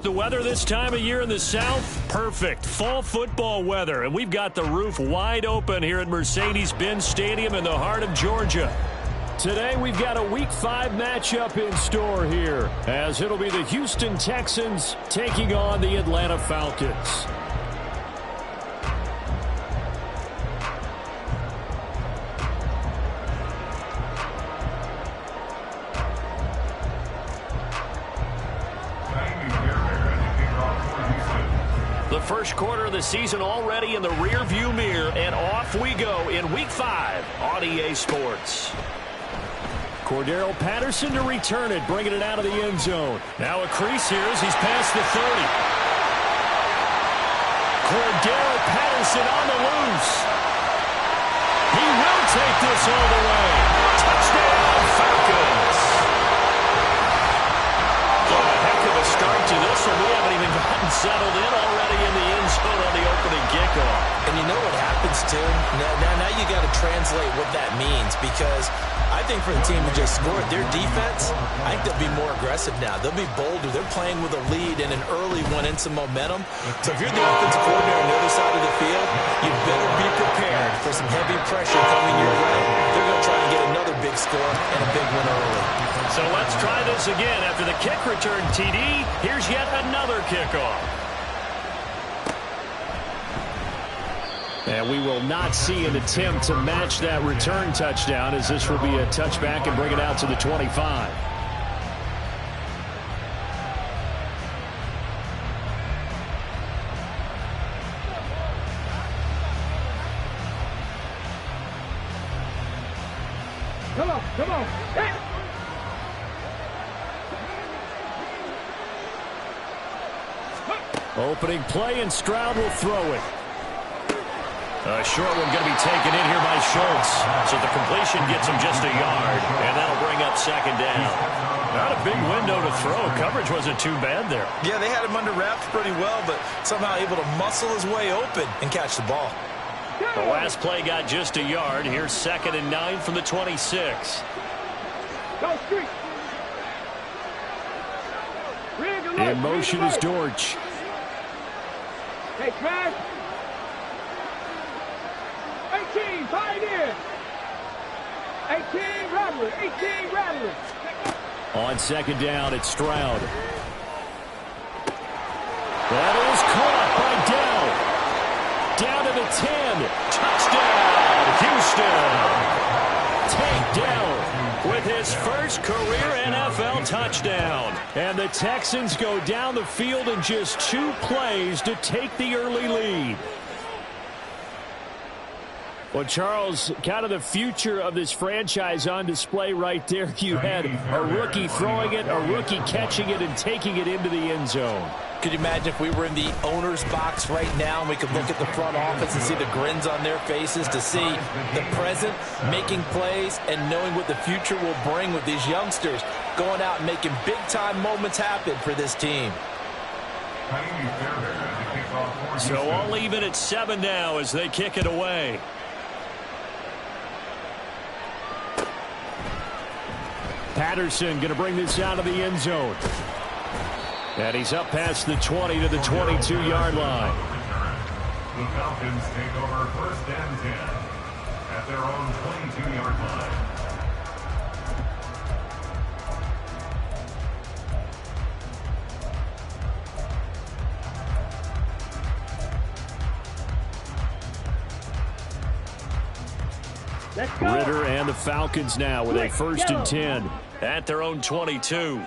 The weather this time of year in the South, perfect. Fall football weather, and we've got the roof wide open here at Mercedes-Benz Stadium in the heart of Georgia. Today we've got a Week 5 matchup in store here, as it'll be the Houston Texans taking on the Atlanta Falcons. First quarter of the season already in the rear-view mirror, and off we go in Week 5 on EA Sports. Cordero Patterson to return it, bringing it out of the end zone. Now a crease here as he's past the 30. Cordero Patterson on the loose. He will take this all the way. Touchdown, Falcons. A heck of a start to this one. We haven't even gotten settled in already in the end zone on the opening kickoff. And you know what happens, too? Now you got to translate what that means, because I think for the team to just score their defense, I think they'll be more aggressive now. They'll be bolder. They're playing with a lead and an early one and some momentum. So if you're the offensive coordinator on the other side of the field, you better be prepared for some heavy pressure coming your way. They're going to try and get another big score and a big one early. So let's try this again. After the kick return TD, here's yet another kickoff. And we will not see an attempt to match that return touchdown, as this will be a touchback and bring it out to the 25. Come on. Hey. Opening play, and Stroud will throw it. A short one going to be taken in here by Schultz. So the completion gets him just a yard, and that'll bring up second down. Not a big window to throw. Coverage wasn't too bad there. Yeah, they had him under wraps pretty well, but somehow able to muscle his way open and catch the ball. The last play got just a yard. Here's 2nd and 9 from the 26. Go street. In motion is Dortch. Hey, Trash. 18, Pioneer. 18, Rattler. 18, Rattler. On second down, it's Stroud. That is caught by Dell. Down to the 10. Touchdown, Houston. Tank Dell with his first career NFL touchdown. And the Texans go down the field in just 2 plays to take the early lead. Well, Charles, kind of the future of this franchise on display right there. You had a rookie throwing it, a rookie catching it, and taking it into the end zone. Could you imagine if we were in the owner's box right now and we could look at the front office and see the grins on their faces, to see the present making plays and knowing what the future will bring with these youngsters going out and making big-time moments happen for this team. So all even at 7 now as they kick it away. Patterson going to bring this out of the end zone. And he's up past the 20 to the 22-yard line. The Falcons take over 1st and 10 at their own 22-yard line. Ritter and the Falcons now with a 1st and 10 at their own 22.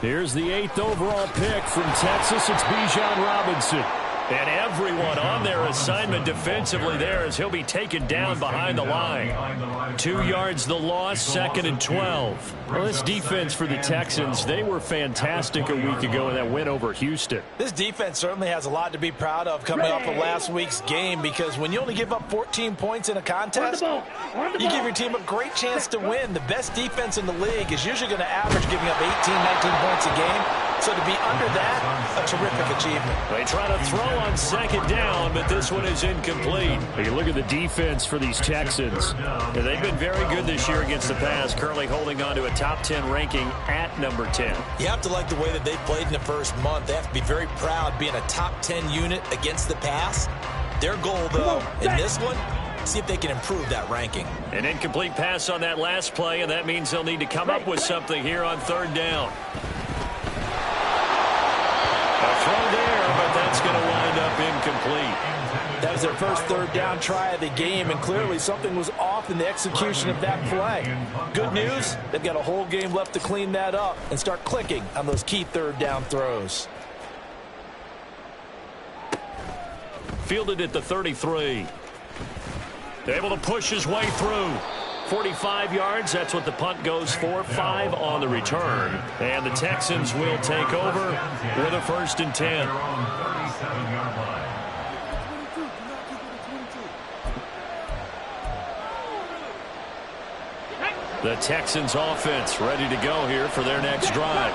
Here's the 8th overall pick from Texas. It's Bijan Robinson. And everyone on their assignment defensively there as he'll be taken down behind the line. 2 yards the loss, 2nd and 12. Well, this defense for the Texans, they were fantastic a week ago in that win over Houston. This defense certainly has a lot to be proud of coming off of last week's game, because when you only give up 14 points in a contest, you give your team a great chance to win. The best defense in the league is usually going to average giving up 18, 19 points a game. So to be under that, a terrific achievement. They try to throw on 2nd down, but this one is incomplete. You look at the defense for these Texans. They've been very good this year against the pass, currently holding on to a top 10 ranking at number 10. You have to like the way that they played in the first month. They have to be very proud being a top 10 unit against the pass. Their goal, though, in this one, see if they can improve that ranking. An incomplete pass on that last play, and that means they'll need to come up with something here on 3rd down. A throw there, but that's going to wind up incomplete. That was their first 3rd down try of the game, and clearly something was off in the execution of that play. Good news, they've got a whole game left to clean that up and start clicking on those key 3rd down throws. Fielded at the 33. Able to push his way through. 45 yards, that's what the punt goes for. 5 on the return. And the Texans will take over with a 1st and 10. The Texans offense ready to go here for their next drive.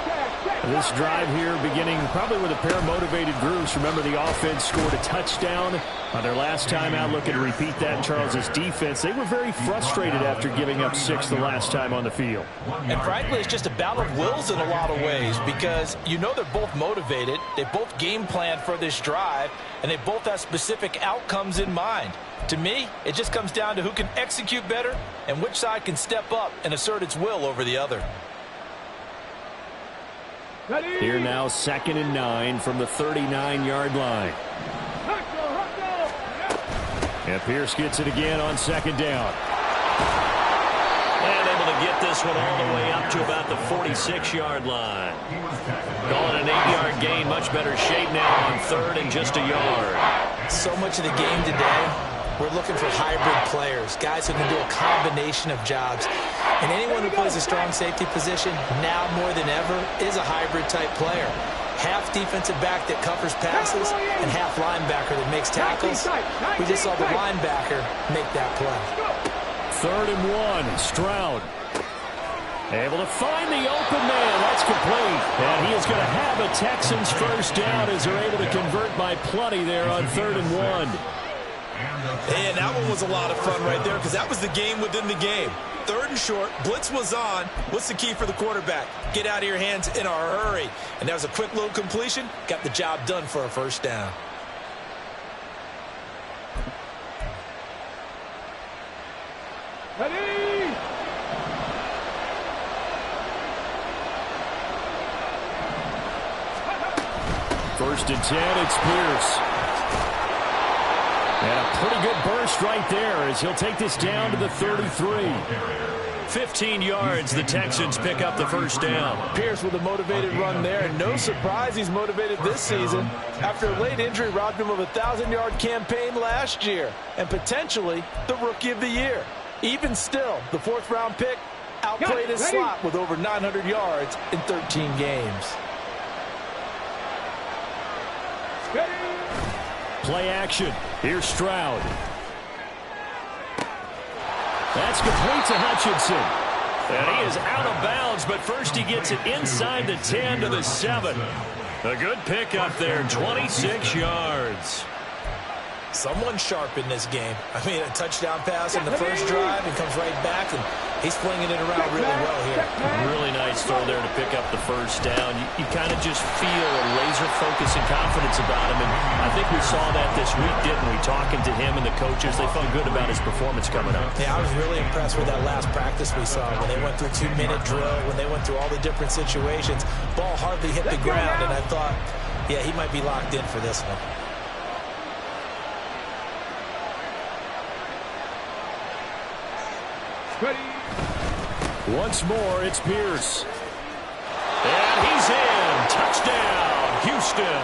This drive here beginning probably with a pair of motivated groups. Remember, the offense scored a touchdown on their last time out. Looking to repeat that in Charles's defense. They were very frustrated after giving up 6 the last time on the field. And frankly, it's just a battle of wills in a lot of ways, because you know they're both motivated. They both game planned for this drive, and they both have specific outcomes in mind. To me, it just comes down to who can execute better and which side can step up and assert its will over the other. Here now, 2nd and 9 from the 39-yard line. And Pierce gets it again on 2nd down. And able to get this one all the way up to about the 46-yard line. Calling an 8-yard gain, much better shape now on 3rd and just a yard. So much of the game today, we're looking for hybrid players, guys who can do a combination of jobs. And anyone who plays a strong safety position, now more than ever, is a hybrid-type player. Half defensive back that covers passes and half linebacker that makes tackles. We just saw the linebacker make that play. 3rd and 1, Stroud. Able to find the open man. That's complete. And he is going to have a Texans 1st down as they're able to convert by plenty there on 3rd and 1. And that one was a lot of fun right there, because that was the game within the game. 3rd and short, blitz was on. What's the key for the quarterback? Get out of your hands in a hurry. And that was a quick little completion. Got the job done for a 1st down. Ready? 1st and 10, it's Pierce. And a pretty good burst right there as he'll take this down to the 33. 15 yards, the Texans pick up the 1st down. Pierce with a motivated run there, and no surprise he's motivated this season after a late injury robbed him of a 1,000-yard campaign last year and potentially the Rookie of the Year. Even still, the 4th-round pick outplayed his slot with over 900 yards in 13 games. Play action. Here's Stroud. That's complete to Hutchinson. And he is out of bounds, but first he gets it inside the 10 to the 7. A good pickup there, 26 yards. Someone sharp in this game. I mean, a touchdown pass in the first drive and comes right back, and he's flinging it around really well here. Really nice throw there to pick up the first down. You kind of just feel a laser focus and confidence about him, and I think we saw that this week, didn't we? Talking to him and the coaches, they felt good about his performance coming up. Yeah, I was really impressed with that last practice we saw when they went through 2-minute drill, when they went through all the different situations. Ball hardly hit the ground, and I thought, yeah, he might be locked in for this one. Once more, it's Pierce. And he's in. Touchdown, Houston.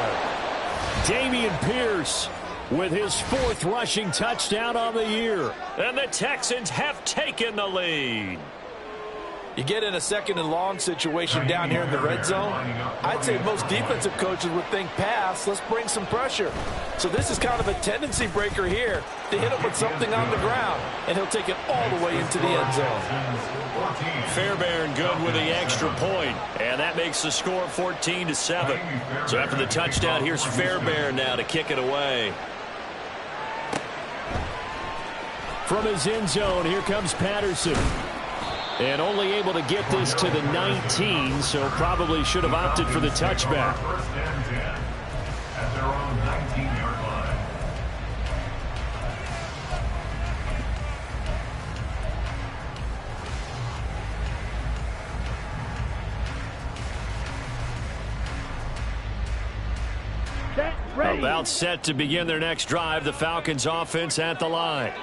Dameon Pierce with his 4th rushing touchdown on the year. And the Texans have taken the lead. You get in a 2nd and long situation down here in the red zone. I'd say most defensive coaches would think pass. Let's bring some pressure. So this is kind of a tendency breaker here to hit him with something on the ground, and he'll take it all the way into the end zone. Fairbairn good with the extra point, and that makes the score 14 to 7. So after the touchdown, here's Fairbairn now to kick it away. From his end zone, here comes Patterson. And only able to get this to the 19, so probably should have opted for the touchback. First and 10 at their own 19-yard line. About set to begin their next drive, the Falcons offense at the line.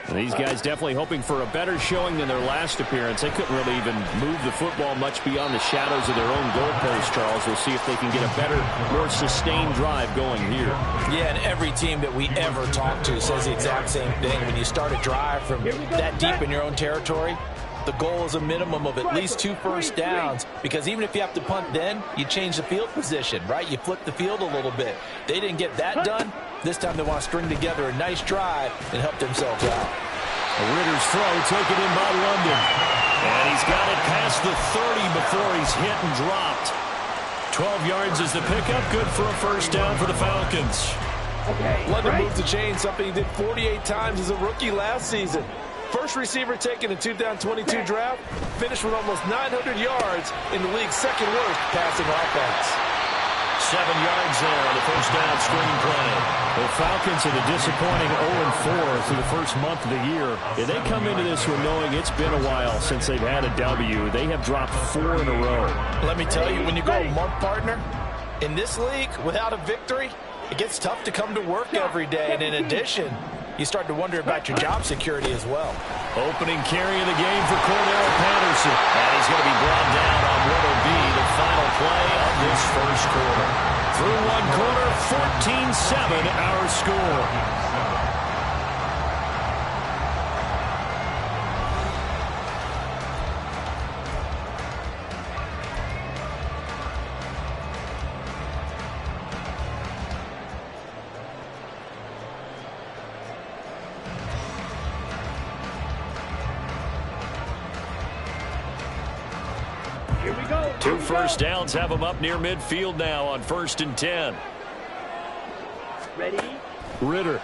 And these guys definitely hoping for a better showing than their last appearance. They couldn't really even move the football much beyond the shadows of their own goalpost, Charles. We'll see if they can get a better, more sustained drive going here. Yeah, and every team that we ever talk to says the exact same thing. When you start a drive from that deep in your own territory, the goal is a minimum of at least 2 first downs, because even if you have to punt then, you change the field position, right? You flip the field a little bit. They didn't get that done. This time they want to string together a nice drive and help themselves out. Ritter's throw taken in by London. And he's got it past the 30 before he's hit and dropped. 12 yards is the pickup. Good for a first down for the Falcons. London moved the chain, something he did 48 times as a rookie last season. First receiver taken in 2022 draft, finished with almost 900 yards in the league's 2nd worst passing offense. 7 yards there on the first down screen play. The Falcons are the disappointing 0-4 through the first month of the year. And they come into this one knowing it's been a while since they've had a W. They have dropped 4 in a row. Let me tell you, when you go a month, partner, in this league, without a victory, it gets tough to come to work every day. And in addition, you start to wonder about your job security as well. Opening carry of the game for Cordero Patterson. And he's going to be brought down on what will be the final play of this first quarter. Through one quarter, 14-7 our score. Two first downs have them up near midfield now on 1st and 10. Ready? Ritter.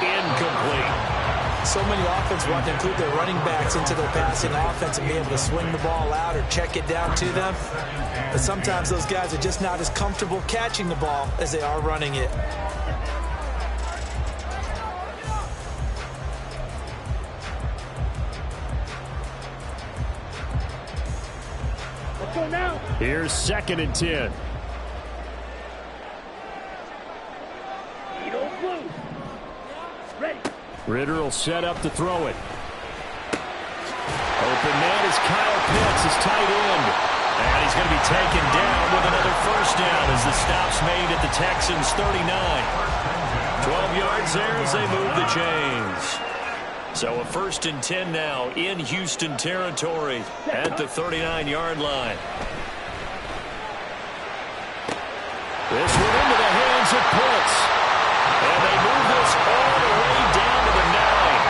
Incomplete. So many offenses want to include their running backs into their passing offense and be able to swing the ball out or check it down to them. But sometimes those guys are just not as comfortable catching the ball as they are running it. Now. Here's 2nd and 10. Ready. Ritter will set up to throw it. Open man is Kyle Pitts, his tight end. And he's going to be taken down with another first down as the stop's made at the Texans' 39. 12 yards there as they move the chains. So a 1st and 10 now in Houston territory at the 39-yard line. This one into the hands of Pitts. And they move this all the way down to the 9.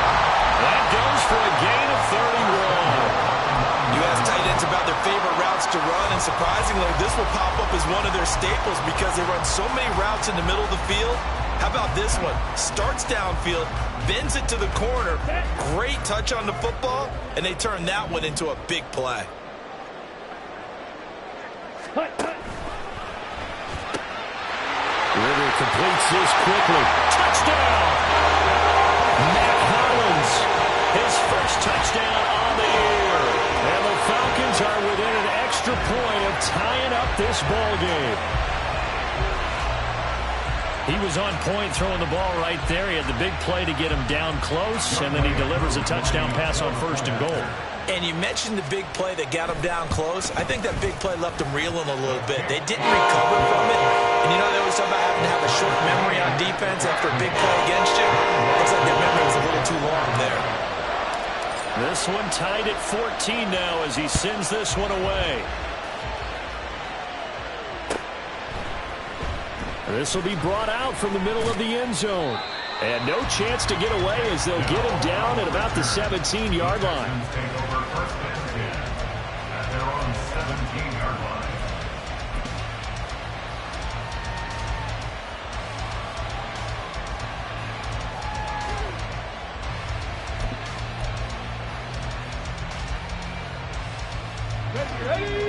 That goes for a gain of 31. You ask tight ends about their favorite routes to run, and surprisingly, this will pop up as one of their staples because they run so many routes in the middle of the field. How about this one? Starts downfield, bends it to the corner, great touch on the football, and they turn that one into a big play. Ritter completes this quickly. Touchdown! Matt Hollins, his first touchdown on the year. And the Falcons are within an extra point of tying up this ball game. He was on point throwing the ball right there. He had the big play to get him down close, and then he delivers a touchdown pass on 1st and goal. And you mentioned the big play that got him down close. I think that big play left him reeling a little bit. They didn't recover from it. And you know, they always talk about having to have a short memory on defense after a big play against you. Looks like their memory was a little too long there. This one tied at 14 now as he sends this one away. This will be brought out from the middle of the end zone. And no chance to get away as they'll get him down at about the 17-yard line. Take over 1st and 10 at their own 17-yard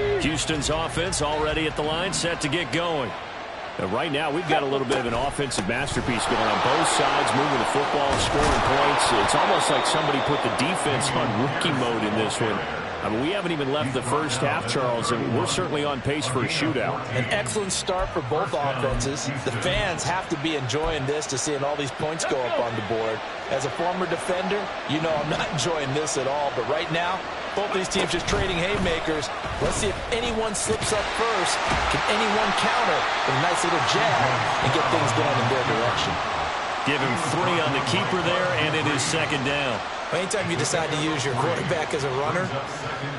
line. Houston's offense already at the line, set to get going. And right now, we've got a little bit of an offensive masterpiece going on both sides, moving the football, scoring points. It's almost like somebody put the defense on rookie mode in this one. I mean, we haven't even left the first half, Charles, and we're certainly on pace for a shootout. An excellent start for both offenses. The fans have to be enjoying this to seeing all these points go up on the board. As a former defender, you know I'm not enjoying this at all. But right now, both these teams just trading haymakers. Let's see if anyone slips up first. Can anyone counter with a nice little jab and get things going in their direction? Give him 3 on the keeper there, and it is 2nd down. Anytime you decide to use your quarterback as a runner,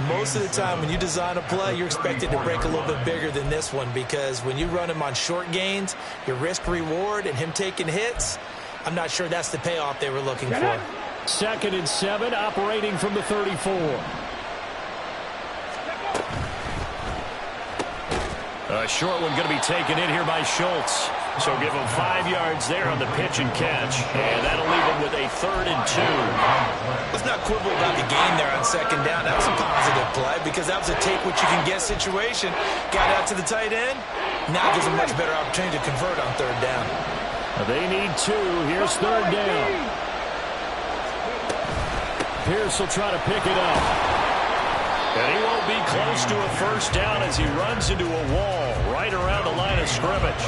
most of the time when you design a play, you're expected to break a little bit bigger than this one because when you run him on short gains, your risk-reward and him taking hits, I'm not sure that's the payoff they were looking for. 2nd and 7, operating from the 34. A short one going to be taken in here by Schultz. So give him 5 yards there on the pitch and catch. And that'll leave him with a 3rd and 2. Let's not quibble about the gain there on 2nd down. That was a positive play because that was a take-what-you-can-get situation. Got out to the tight end. Now it gives them much better opportunity to convert on 3rd down. They need 2. Here's 3rd down. Pierce will try to pick it up. And he won't be close to a 1st down as he runs into a wall right around the line of scrimmage.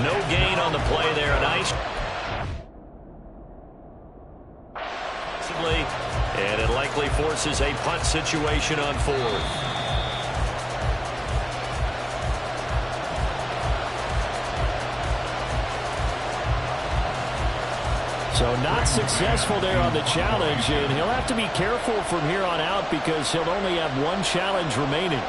No gain on the play there. Nice. And it likely forces a punt situation on 4th. So not successful there on the challenge, and he'll have to be careful from here on out because he'll only have 1 challenge remaining.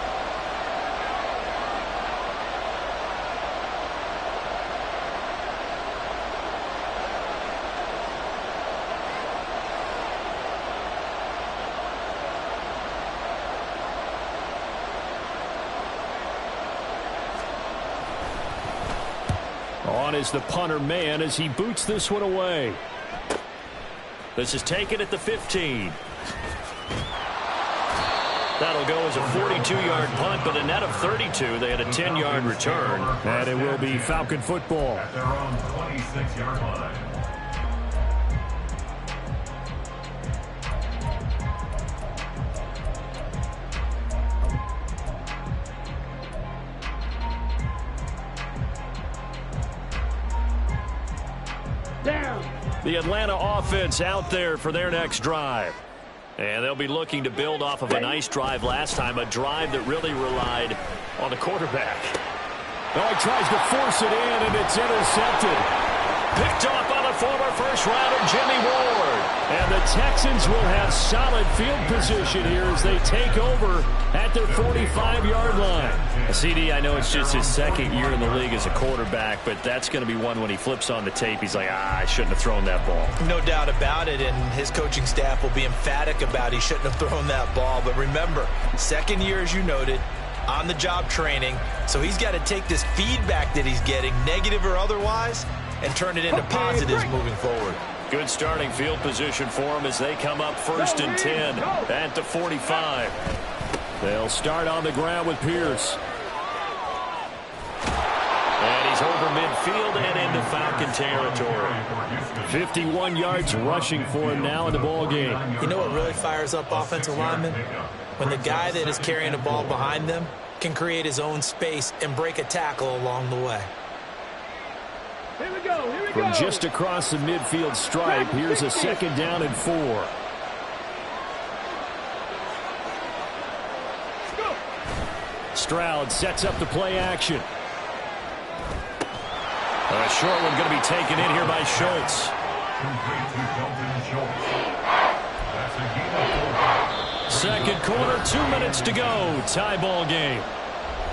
On is the punter man as he boots this one away. This is taken at the 15. That'll go as a 42-yard punt, but a net of 32. They had a 10-yard return. And it will be Falcon football. At their own 26-yard line. The Atlanta offense out there for their next drive. And they'll be looking to build off of a nice drive last time, a drive that really relied on the quarterback. Oh, he tries to force it in, and it's intercepted. Picked off on the former first rounder Jimmy Ward. And the Texans will have solid field position here as they take over at their 45-yard line. CD, I know it's just his second year in the league as a quarterback, but that's going to be one when he flips on the tape. He's like, I shouldn't have thrown that ball. No doubt about it, and his coaching staff will be emphatic about he shouldn't have thrown that ball. But remember, second year, as you noted, on-the-job training, so he's got to take this feedback that he's getting, negative or otherwise, and turn it into positives moving forward. Good starting field position for him as they come up 1st and 10 at the 45. They'll start on the ground with Pierce. And he's over midfield and into Falcon territory. 51 yards rushing for him now in the ball game. You know what really fires up offensive linemen? When the guy that is carrying the ball behind them can create his own space and break a tackle along the way. Here we go. Here we From go. just across the midfield stripe, here's a 2nd down and 4. Go. Stroud sets up the play action. A short one going to be taken in here by Schultz. Complete to Dalton Schultz. That's a gain of 4. Second quarter, 2 minutes to go. Tie ball game.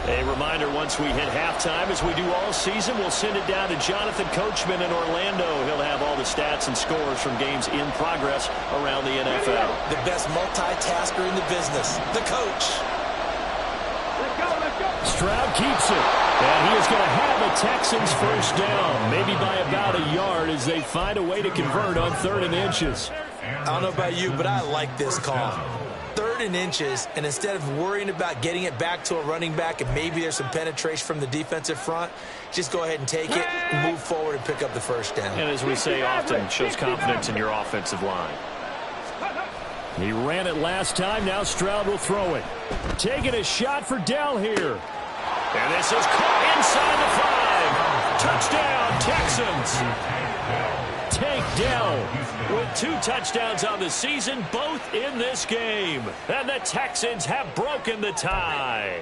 A reminder, once we hit halftime, as we do all season, we'll send it down to Jonathan Coachman in Orlando. He'll have all the stats and scores from games in progress around the NFL. The best multitasker in the business, the coach. Let's go. Let's go. Stroud keeps it. And he is going to have a Texans first down, maybe by about a yard as they find a way to convert on 3rd and inches. I don't know about you, but I like this call. 3rd and inches, and instead of worrying about getting it back to a running back and maybe there's some penetration from the defensive front, just go ahead and take it, move forward, and pick up the first down. And as we say often, shows confidence in your offensive line. He ran it last time. Now Stroud will throw it. Taking a shot for Dell here. And this is caught inside the 5. Touchdown, Texans. Tank Dell with 2 touchdowns on the season, both in this game. And the Texans have broken the tie.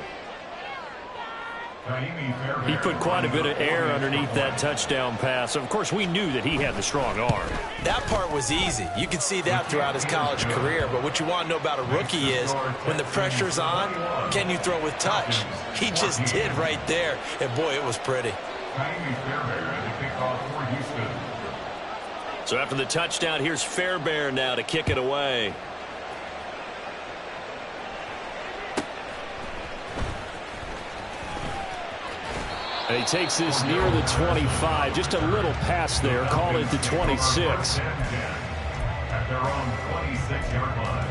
He put quite a bit of air underneath that touchdown pass. Of course, we knew that he had the strong arm. That part was easy. You could see that throughout his college career. But what you want to know about a rookie is when the pressure's on, can you throw with touch? He just did right there. And, boy, it was pretty. So after the touchdown, here's Fairbairn now to kick it away. And he takes this near the 25. Just a little pass there. Call it the 26. At their own 26-yard line.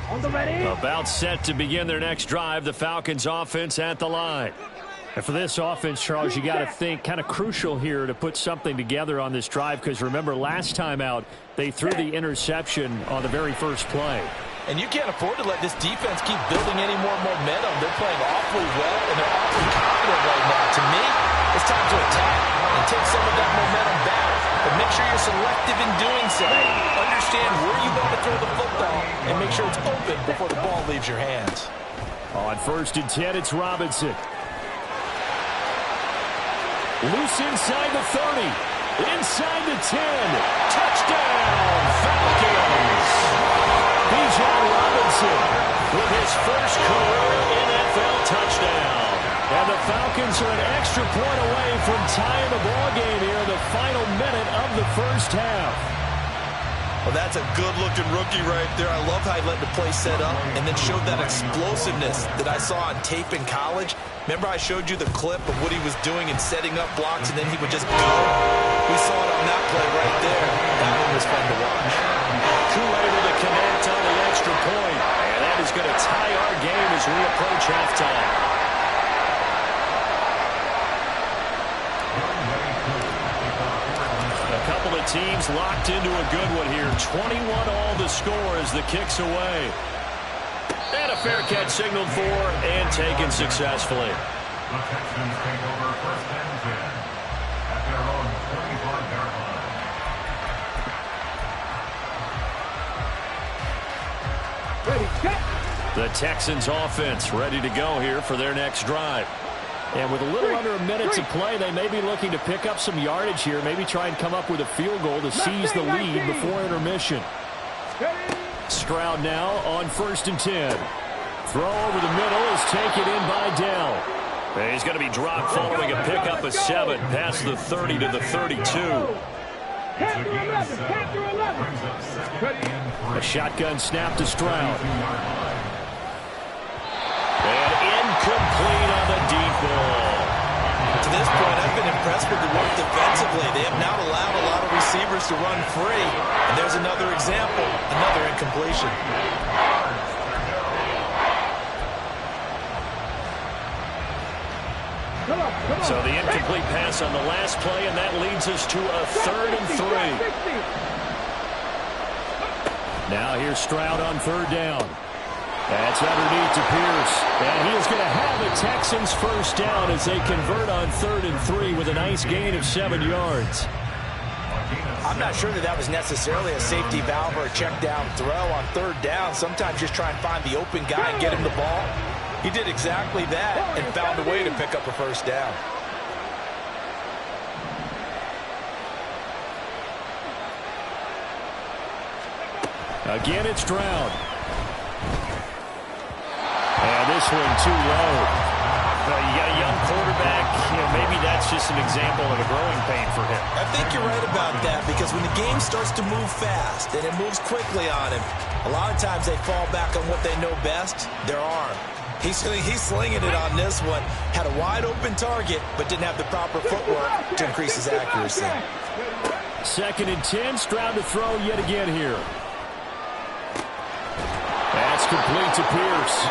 On the ready. About set to begin their next drive. The Falcons offense at the line. And for this offense, Charles, you got to think kind of crucial here to put something together on this drive, because remember last time out they threw the interception on the very first play. And you can't afford to let this defense keep building any more momentum. They're playing awfully well, and they're awfully confident right now. To me, it's time to attack and take some of that momentum back. But make sure you're selective in doing so. Understand where you want to throw the football and make sure it's open before the ball leaves your hands. On 1st and 10, it's Robinson. Loose inside the 30. Inside the 10. Touchdown, Falcons. Bijan Robinson with his first career NFL touchdown. And the Falcons are an extra point away from tying the ball game here in the final minute of the first half. Well, that's a good-looking rookie right there. I love how he let the play set up and then showed that explosiveness that I saw on tape in college. Remember I showed you the clip of what he was doing and setting up blocks, and then he would just go? We saw it on that play right there. That one was fun to watch. Cool able to connect on the extra point. And that is going to tie our game as we approach halftime. A couple of teams locked into a good one here. 21 all the score as the kick's away. And a fair catch signaled for and taken successfully. The Texans take over first and 10 at their own 25-yard line. Ready, set. The Texans offense ready to go here for their next drive. And with a little under a minute to play, they may be looking to pick up some yardage here, maybe try and come up with a field goal to seize the lead before intermission. Stroud now on 1st and 10. Throw over the middle is taken in by JAL. He's going to be dropped following a pickup of 7 past the 30 to the 32. A shotgun snap to Stroud. And incomplete on the deep ball. To this point, I've been impressed with the work defensively. They have not allowed a lot of receivers to run free. And there's another example, another incompletion. So the incomplete pass on the last play, and that leads us to a 3rd and 3. Now here's Stroud on 3rd down. That's underneath to Pierce. And he is going to have the Texans first down as they convert on 3rd and 3 with a nice gain of 7 yards. I'm not sure that was necessarily a safety valve or a check down throw on 3rd down. Sometimes just try and find the open guy and get him the ball. He did exactly that and found a way to pick up a first down. Again, it's Stroud. And this one too low. You got a young quarterback. Maybe that's just an example of a growing pain for him. I think you're right about that, because when the game starts to move fast and it moves quickly on him, a lot of times they fall back on what they know best, their arm. He's slinging it on this one. Had a wide open target, but didn't have the proper footwork to increase his accuracy. 2nd and 10. Stroud to throw yet again here. That's complete to Pierce.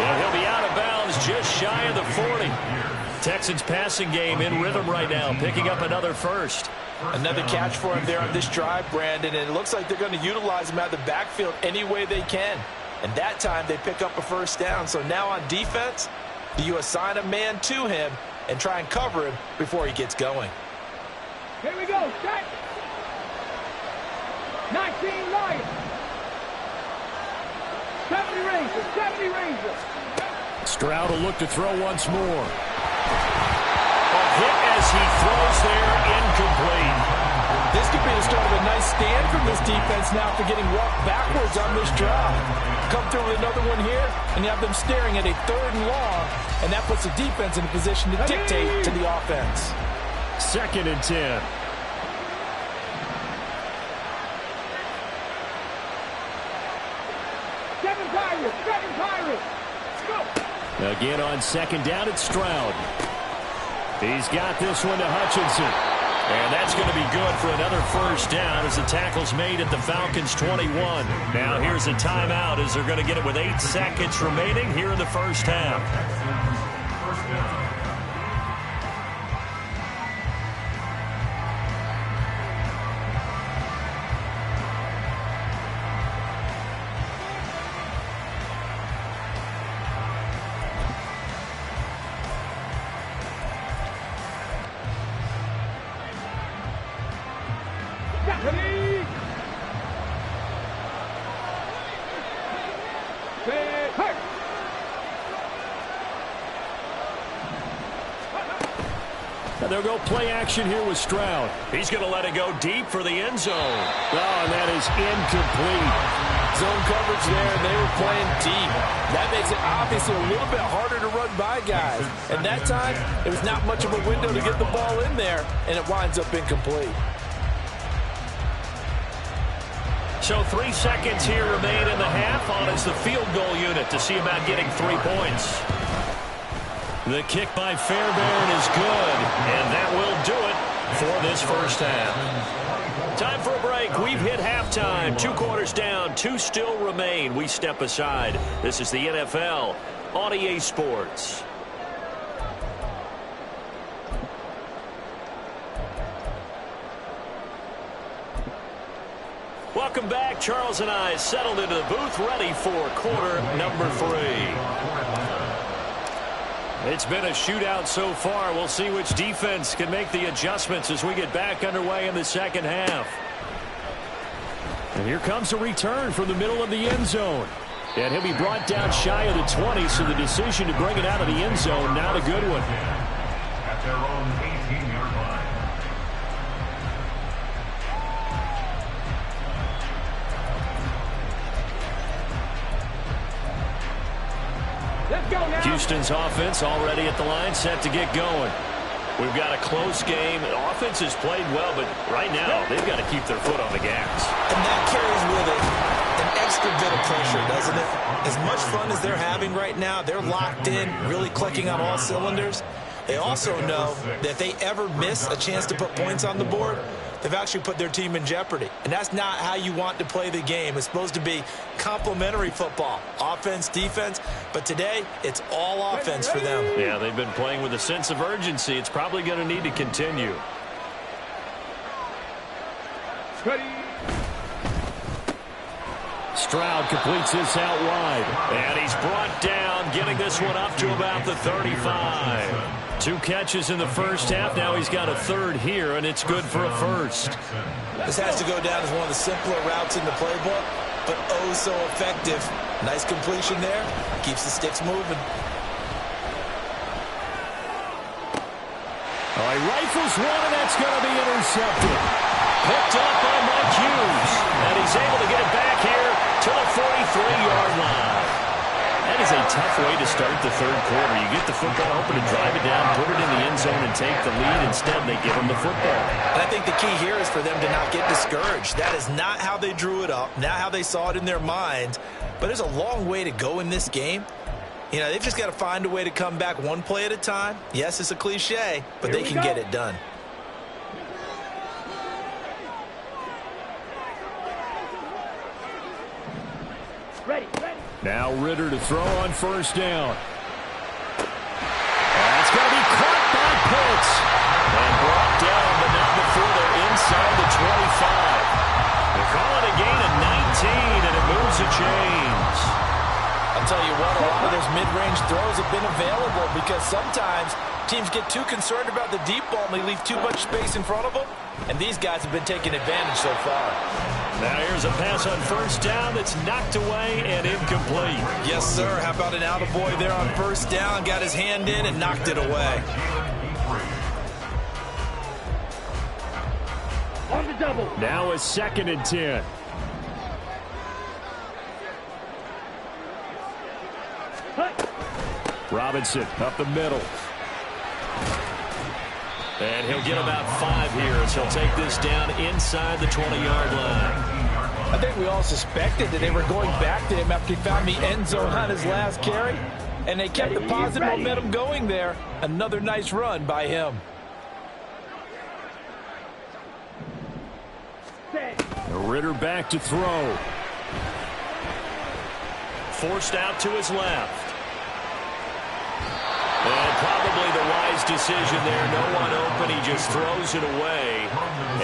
And he'll be out of bounds just shy of the 40. Texans passing game in rhythm right now, picking up another first. Another catch for him there on this drive, Brandon, and it looks like they're going to utilize him out of the backfield any way they can. And that time they pick up a first down. So now on defense, do you assign a man to him and try and cover him before he gets going? Here we go, set. 19 Lions. 70 Rangers, 70 Rangers. Stroud will look to throw once more. A hit as he throws there, incomplete. This could be the start of a nice stand from this defense now after getting walked backwards on this drive. Come through with another one here, and you have them staring at a 3rd and long, and that puts the defense in a position to dictate to the offense. 2nd and 10. Seven Pirates. Go. Again on 2nd down, it's Stroud. He's got this one to Hutchinson. And that's going to be good for another first down as the tackle's made at the Falcons' 21. Now here's a timeout as they're going to get it with 8 seconds remaining here in the first half. First down. Ready. Set. Hurt. And they'll go play action here with Stroud. He's going to let it go deep for the end zone. Oh, and that is incomplete. Zone coverage there, and they were playing deep. That makes it obviously a little bit harder to run by guys. And that time, it was not much of a window to get the ball in there, and it winds up incomplete. So 3 seconds here remain in the half. On is the field goal unit to see about getting 3 points. The kick by Fairbairn is good, and that will do it for this first half. Time for a break. We've hit halftime. 2 quarters down, 2 still remain. We step aside. This is the NFL on EA Sports. Welcome back. Charles and I settled into the booth, ready for quarter number 3. It's been a shootout so far. We'll see which defense can make the adjustments as we get back underway in the second half. And here comes a return from the middle of the end zone. And he'll be brought down shy of the 20, so the decision to bring it out of the end zone, not a good one. At their own 18-yard line. Let's go now. Houston's offense already at the line, set to get going. We've got a close game. The offense has played well, but right now they've got to keep their foot on the gas. And that carries with it an extra bit of pressure, doesn't it? As much fun as they're having right now, they're locked in, really clicking on all cylinders. They also know that if they ever miss a chance to put points on the board, they've actually put their team in jeopardy. And that's not how you want to play the game. It's supposed to be complementary football, offense, defense. But today, it's all offense for them. Yeah, they've been playing with a sense of urgency. It's probably going to need to continue. Ready. Stroud completes this out wide. And he's brought down, getting this one up to about the 35. 2 catches in the first half. Now he's got a third here, and it's good for a first. This has to go down as one of the simpler routes in the playbook, but oh so effective. Nice completion there. Keeps the sticks moving. All right, rifles one, and that's going to be intercepted. Picked up by Mike Hughes, and he's able to get it back here to the 43-yard line. That is a tough way to start the third quarter. You get the football open and drive it down, put it in the end zone, and take the lead. Instead, they give them the football. And I think the key here is for them to not get discouraged. That is not how they drew it up, not how they saw it in their minds. But there's a long way to go in this game. You know, they've just got to find a way to come back one play at a time. Yes, it's a cliche, but they can get it done. Ready, ready. Now Ritter to throw on first down. That's going to be caught by Pitts. And brought down, but not before they're inside the 25. They call it a gain of 19, and it moves the chains. I'll tell you what, a lot of those mid-range throws have been available because sometimes teams get too concerned about the deep ball and they leave too much space in front of them. And these guys have been taking advantage so far. Now here's a pass on first down that's knocked away and incomplete. Yes, sir. How about an attaboy there on first down? Got his hand in and knocked it away. On the double. Now a 2nd and 10. Robinson up the middle. And he'll get about 5 here as he'll take this down inside the 20-yard line. I think we all suspected that they were going back to him after he found the end zone on his last carry. And they kept the positive momentum going there. Another nice run by him. Ritter back to throw. Forced out to his left. And probably the wise decision there. No one open. He just throws it away.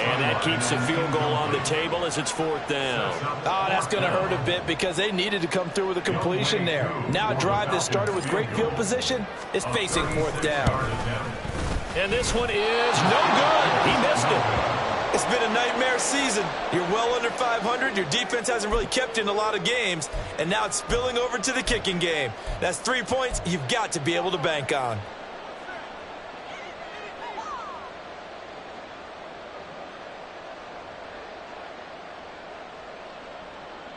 And that keeps the field goal on the table as it's 4th down. Oh, that's going to hurt a bit because they needed to come through with a completion there. Now a drive that started with great field position is facing 4th down. And this one is no good. He missed it. It's been a nightmare season. You're well under 500. Your defense hasn't really kept you in a lot of games. And now it's spilling over to the kicking game. That's 3 points you've got to be able to bank on.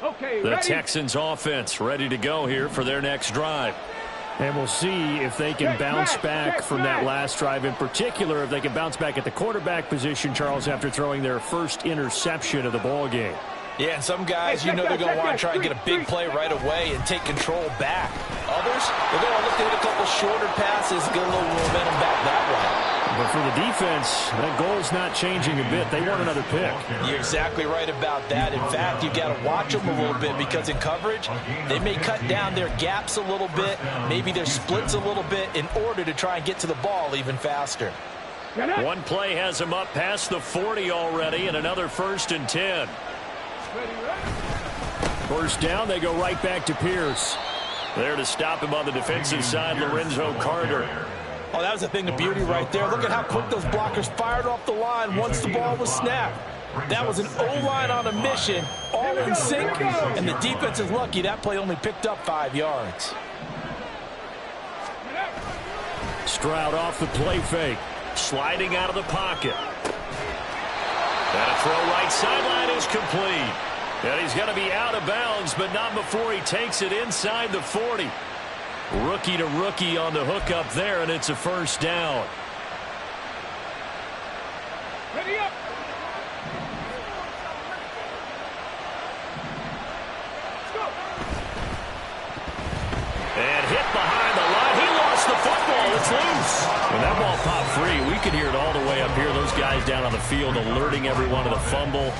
Okay, The ready. Texans offense ready to go here for their next drive. And we'll see if they can bounce back from that last drive. In particular, if they can bounce back at the quarterback position, Charles, after throwing their first interception of the ball game. Yeah, and some guys, you know they're going to want to try and get a big play right away and take control back. Others, they're going to look to hit a couple shorter passes, get a little momentum back that way. But for the defense, that goal's not changing a bit. They want another pick. You're exactly right about that. In fact, you've got to watch them a little bit because in coverage, they may cut down their gaps a little bit, maybe their splits a little bit in order to try and get to the ball even faster. One play has him up past the 40 already, and another 1st and 10. First down, they go right back to Pierce. There to stop him on the defensive side, Lorenzo Carter. Oh, that was a thing of beauty right there. Look at how quick those blockers fired off the line once the ball was snapped. That was an O-line on a mission, all in sync, and the defense is lucky that play only picked up 5 yards. Stroud off the play fake, sliding out of the pocket. And a throw right sideline is complete. And he's going to be out of bounds, but not before he takes it inside the 40. Rookie to rookie on the hook up there, and it's a first down. Ready up. And hit behind the line. He lost the football. It's loose. And that ball popped free. We could hear it all the way up here. Those guys down on the field alerting everyone to the fumble.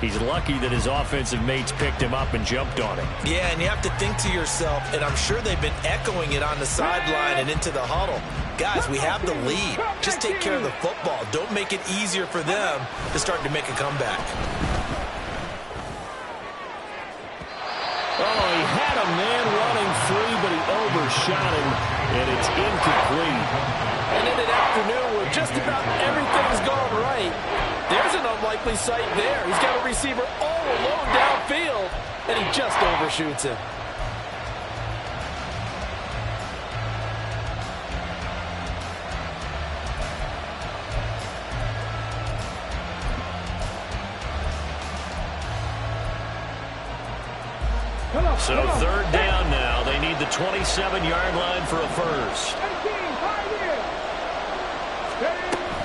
He's lucky that his offensive mates picked him up and jumped on him. Yeah, and you have to think to yourself, and I'm sure they've been echoing it on the sideline and into the huddle. Guys, we have the lead. Just take care of the football. Don't make it easier for them to start to make a comeback. Oh, he had a man running free, but he overshot him, and it's incomplete. And in an afternoon where just about everything's gone right, there's an unlikely sight there. He's got a receiver all alone downfield, and he just overshoots him. So third down now. They need the 27-yard line for a first.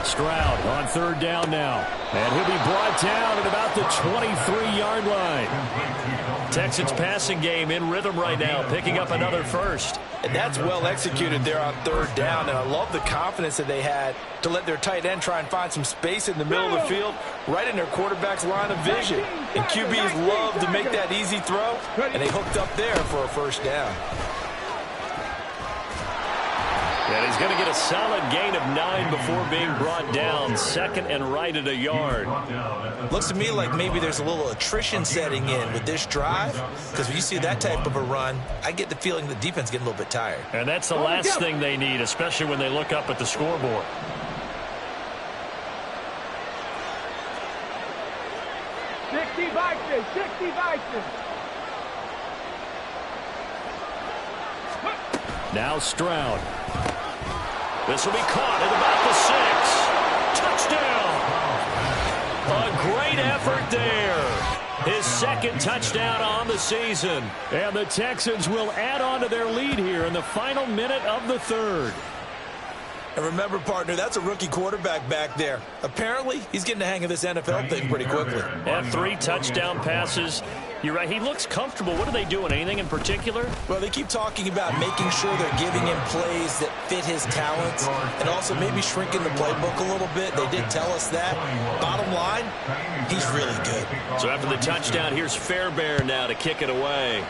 Stroud on third down now. And he'll be brought down at about the 23-yard line. Texans passing game in rhythm right now, picking up another first. And that's well executed there on third down. And I love the confidence that they had to let their tight end try and find some space in the middle of the field, right in their quarterback's line of vision. And QBs love to make that easy throw, and they hooked up there for a first down. And he's going to get a solid gain of 9 before being brought down. Second and right at a yard. Looks to me like maybe there's a little attrition setting in with this drive, because when you see that type of a run, I get the feeling the defense getting a little bit tired. And that's the last thing they need, especially when they look up at the scoreboard. Now Stroud. This will be caught at about the 6. Touchdown. A great effort there. His second touchdown on the season. And the Texans will add on to their lead here in the final minute of the third. And remember, partner, that's a rookie quarterback back there. Apparently, he's getting the hang of this NFL thing pretty quickly. And 3 touchdown passes. You're right, he looks comfortable. What are they doing? Anything in particular? Well, they keep talking about making sure they're giving him plays that fit his talents and also maybe shrinking the playbook a little bit. They did tell us that. Bottom line, he's really good. So after the touchdown, here's Fairbairn now to kick it away.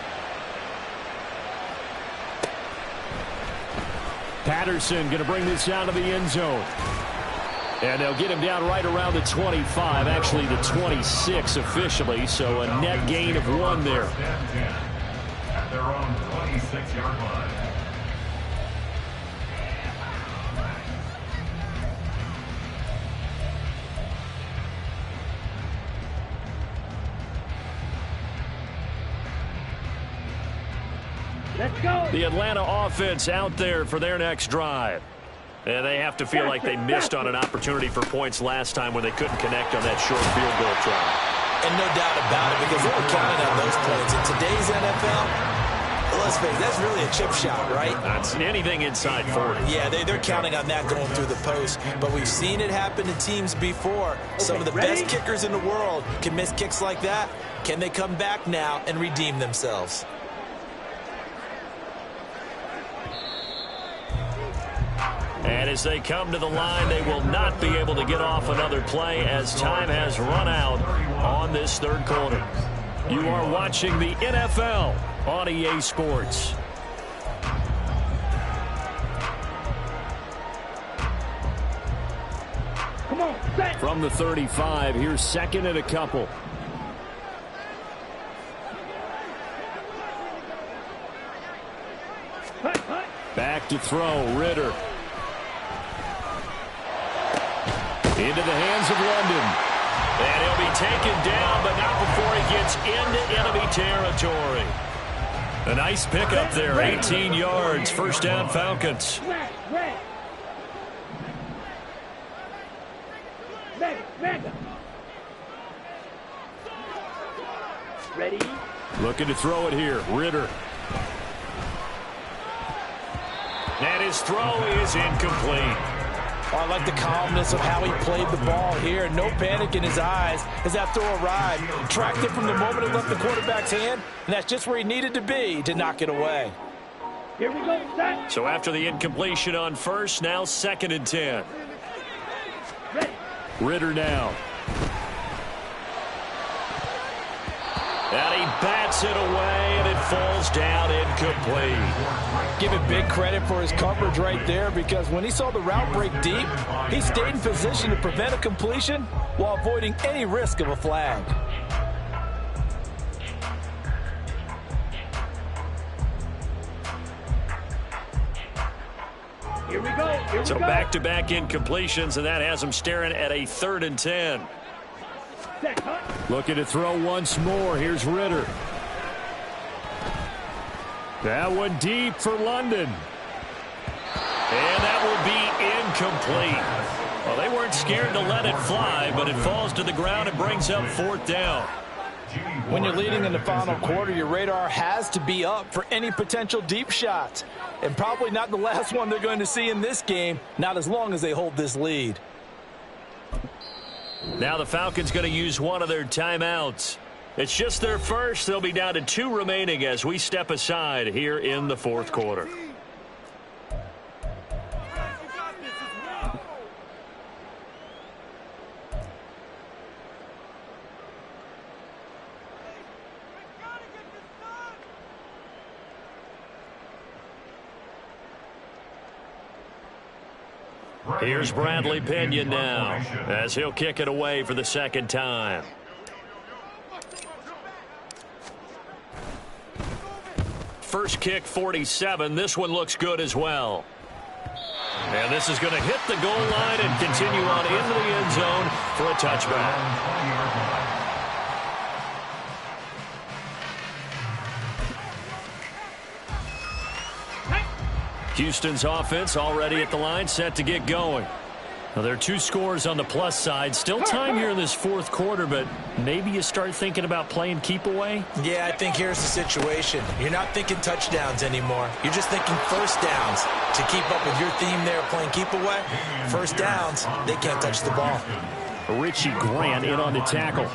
Patterson going to bring this out of the end zone. And they'll get him down right around the 25, actually the 26 officially, so a net gain of 1 there. At their own 26-yard line. Let's go. The Atlanta offense out there for their next drive. And they have to feel like they missed on an opportunity for points last time when they couldn't connect on that short field goal try. And no doubt about it, because they were counting on those points. In today's NFL, let's face it, that's really a chip shot, right? That's anything inside 40. Yeah, they're counting on that going through the post. But we've seen it happen to teams before. Some of the best kickers in the world can miss kicks like that. Can they come back now and redeem themselves? And as they come to the line, they will not be able to get off another play as time has run out on this third quarter. You are watching the NFL on EA Sports. Come on, set. From the 35, here's second and a couple. Back to throw, Ritter. Into the hands of London. And he'll be taken down, but not before he gets into enemy territory. A nice pickup there, 18 yards. First down, Falcons. Ready? Looking to throw it here, Ritter. And his throw is incomplete. Oh, I like the calmness of how he played the ball here. No panic in his eyes as that throw arrived. Tracked it from the moment it left the quarterback's hand, and that's just where he needed to be to knock it away. Here we go, set. So after the incompletion on first, now 2nd and 10. Ready. Ritter now. And he bats it away, and it falls down incomplete. Give him big credit for his coverage right there, because when he saw the route break deep, he stayed in position to prevent a completion while avoiding any risk of a flag. Here we go. Here we So go. back-to-back incompletions, and that has him staring at a 3rd and 10. Set, huh? Looking to throw once more. Here's Ritter. That one deep for London. And that will be incomplete. Well, they weren't scared to let it fly, but it falls to the ground and brings up 4th down. When you're leading in the final quarter, your radar has to be up for any potential deep shots. And probably not the last one they're going to see in this game, not as long as they hold this lead. Now the Falcons going to use one of their timeouts. It's just their first. They'll be down to 2 remaining as we step aside here in the 4th quarter. Here's Bradley Pinion now as he'll kick it away for the 2nd time. First kick, 47. This one looks good as well. And this is going to hit the goal line and continue on into the end zone for a touchback. Houston's offense already at the line, set to get going. Now, there are 2 scores on the plus side. Still time here in this 4th quarter, but maybe you start thinking about playing keep away? Yeah, I think here's the situation. You're not thinking touchdowns anymore. You're just thinking first downs. To keep up with your theme there, playing keep away, first downs, they can't touch the ball. Richie Grant in on the tackle.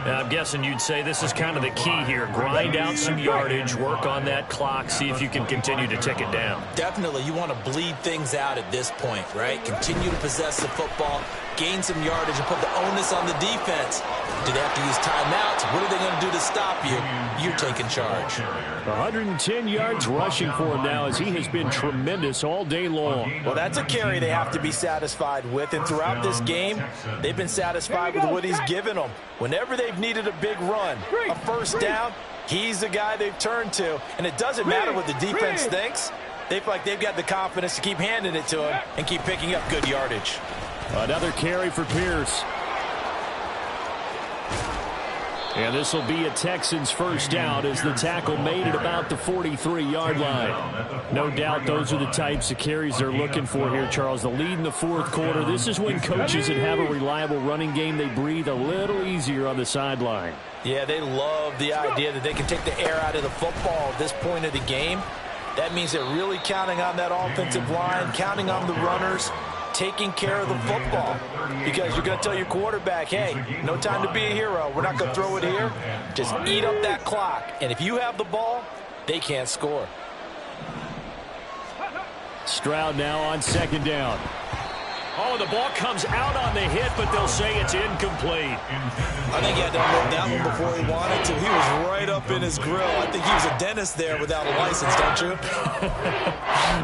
Now, I'm guessing you'd say this is kind of the key here. Grind out some yardage, work on that clock, see if you can continue to tick it down. Definitely, you want to bleed things out at this point, right? Continue to possess the football, gain some yardage, and put the onus on the defense. Do they have to use timeouts? What are they going to do to stop you? You're taking charge. 110 yards rushing for him now as he has been tremendous all day long. Well, that's a carry they have to be satisfied with, and throughout this game, they've been satisfied with what he's given them. Whenever they've needed a big run, a first down, he's the guy they've turned to, and it doesn't matter what the defense thinks. They feel like they've got the confidence to keep handing it to him and keep picking up good yardage. Another carry for Pierce. And this will be a Texans first down as the tackle made at about the 43-yard line. No doubt those are the types of carries they're looking for here, Charles. The lead in the 4th quarter. This is when coaches that have a reliable running game, they breathe a little easier on the sideline. Yeah, they love the idea that they can take the air out of the football at this point of the game. That means they're really counting on that offensive line, counting on the runners, taking care of the football, because you're going to tell your quarterback, hey, no time to be a hero. We're not going to throw it here. Just eat up that clock. And if you have the ball, they can't score. Stroud now on 2nd down. Oh, the ball comes out on the hit, but they'll say it's incomplete. I think he had to unload that one before he wanted to. He was right up in his grill. I think he was a dentist there without a license, don't you?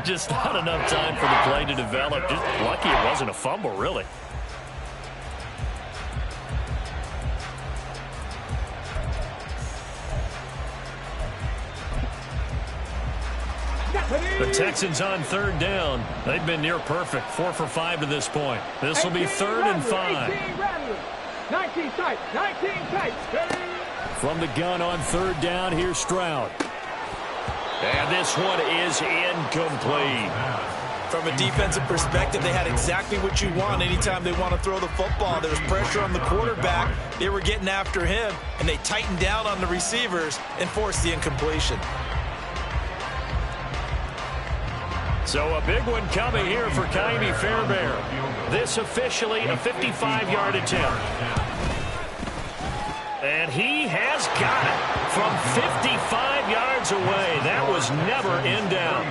Just not enough time for the play to develop. Just lucky it wasn't a fumble, really. The Texans on third down. They've been near perfect, 4 for 5 to this point. This will be 3rd and 5. 19 tight, 19 tight. From the gun on third down, here's Stroud. And this one is incomplete. From a defensive perspective, they had exactly what you want anytime they want to throw the football. There was pressure on the quarterback. They were getting after him, and they tightened down on the receivers and forced the incompletion. So a big one coming here for Kaimi Fairbairn. This officially a 55-yard attempt. And he has got it from 55 yards away. That was never in doubt.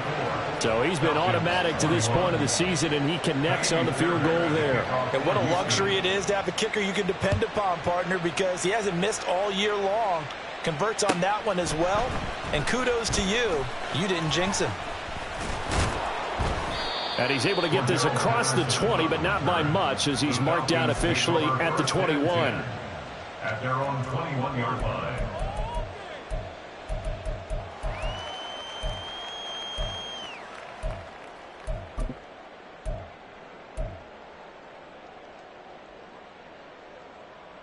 So he's been automatic to this point of the season, and he connects on the field goal there. And what a luxury it is to have a kicker you can depend upon, partner, because he hasn't missed all year long. Converts on that one as well. And kudos to you. You didn't jinx him. And he's able to get this across the 20, but not by much, as he's marked out officially at the 21. At their own 21-yard line.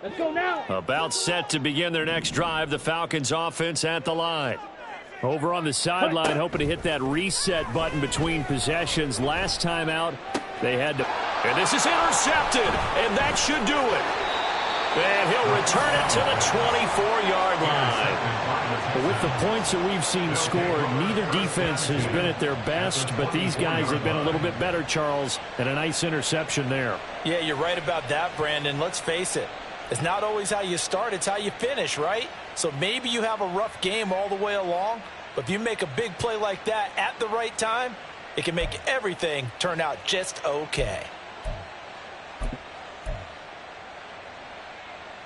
Let's go now. About set to begin their next drive, the Falcons offense at the line. Over on the sideline, hoping to hit that reset button between possessions. Last time out, they had to... And this is intercepted, and that should do it. And he'll return it to the 24-yard line. With the points that we've seen scored, neither defense has been at their best, but these guys have been a little bit better, Charles, and a nice interception there. Yeah, you're right about that, Brandon. Let's face it. It's not always how you start, it's how you finish, right? So maybe you have a rough game all the way along, but if you make a big play like that at the right time, it can make everything turn out just okay.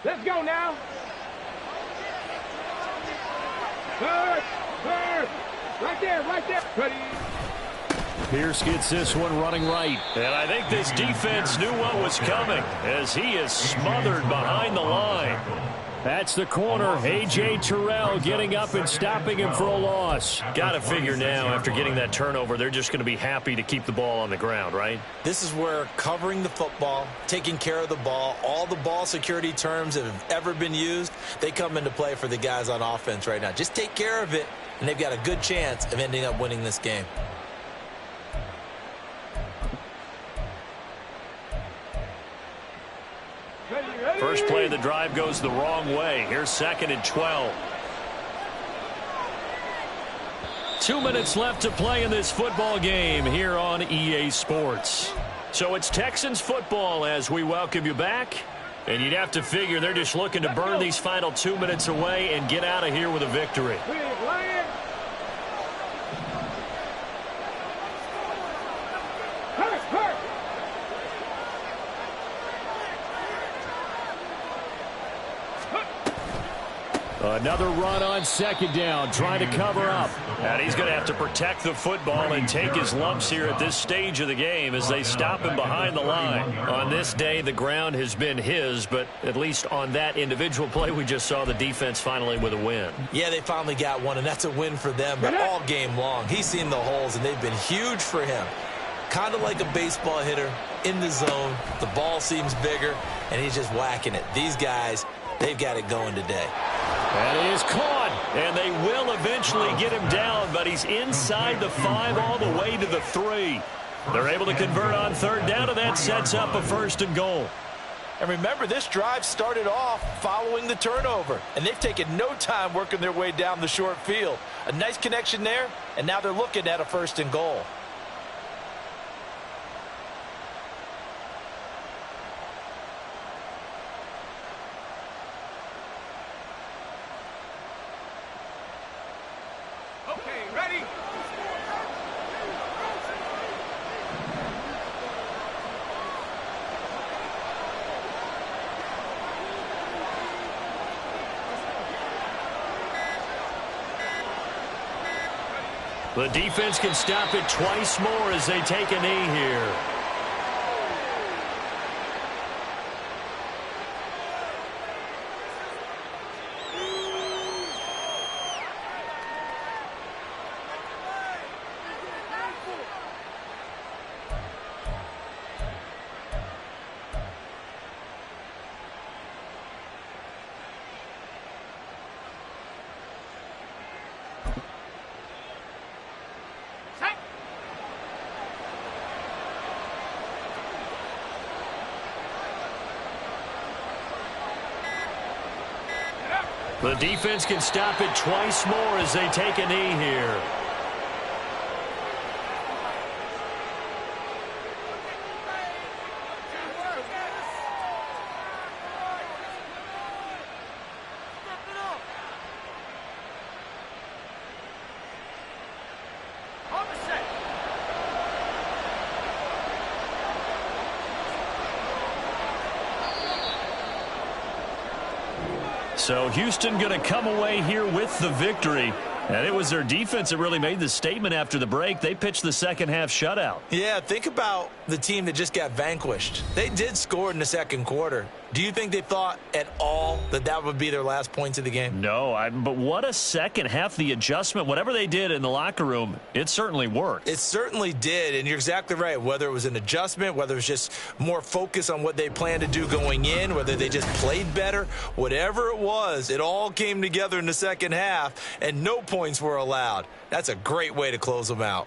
Let's go now. Third. Right there. Ready. Pierce gets this one running right. And I think this defense knew what was coming as he is smothered behind the line. That's the corner, A.J. Terrell getting up and stopping him for a loss. Got to figure now, after getting that turnover, they're just going to be happy to keep the ball on the ground, right? This is where covering the football, taking care of the ball, all the ball security terms that have ever been used, they come into play for the guys on offense right now. Just take care of it, and they've got a good chance of ending up winning this game. First play of the drive goes the wrong way. Here's 2nd and 12. 2 minutes left to play in this football game here on EA Sports. So it's Texans football as we welcome you back. And you'd have to figure they're just looking to burn these final 2 minutes away and get out of here with a victory. Another run on 2nd down, trying to cover up. And he's going to have to protect the football and take his lumps here at this stage of the game as they stop him behind the line. On this day, the ground has been his, but at least on that individual play, we just saw the defense finally with a win. Yeah, they finally got one, and that's a win for them, but all game long. He's seen the holes, and they've been huge for him. Kind of like a baseball hitter in the zone. The ball seems bigger, and he's just whacking it. These guys, they've got it going today. And he is caught, and they will eventually get him down, but he's inside the 5 all the way to the 3. They're able to convert on 3rd down, and that sets up a 1st and goal. And remember, this drive started off following the turnover, and they've taken no time working their way down the short field. A nice connection there, and now they're looking at a 1st and goal. The defense can stop it twice more as they take a knee here. The defense can stop it twice more as they take a knee here. So Houston going to come away here with the victory. And it was their defense that really made the statement after the break. They pitched the second half shutout. Yeah, think about the team that just got vanquished. They did score in the second quarter. Do you think they thought at all that that would be their last points of the game? No, but what a second half. The adjustment, whatever they did in the locker room, it certainly worked. It certainly did, and you're exactly right. Whether it was an adjustment, whether it was just more focus on what they planned to do going in, whether they just played better, whatever it was, it all came together in the second half, and no points were allowed. That's a great way to close them out.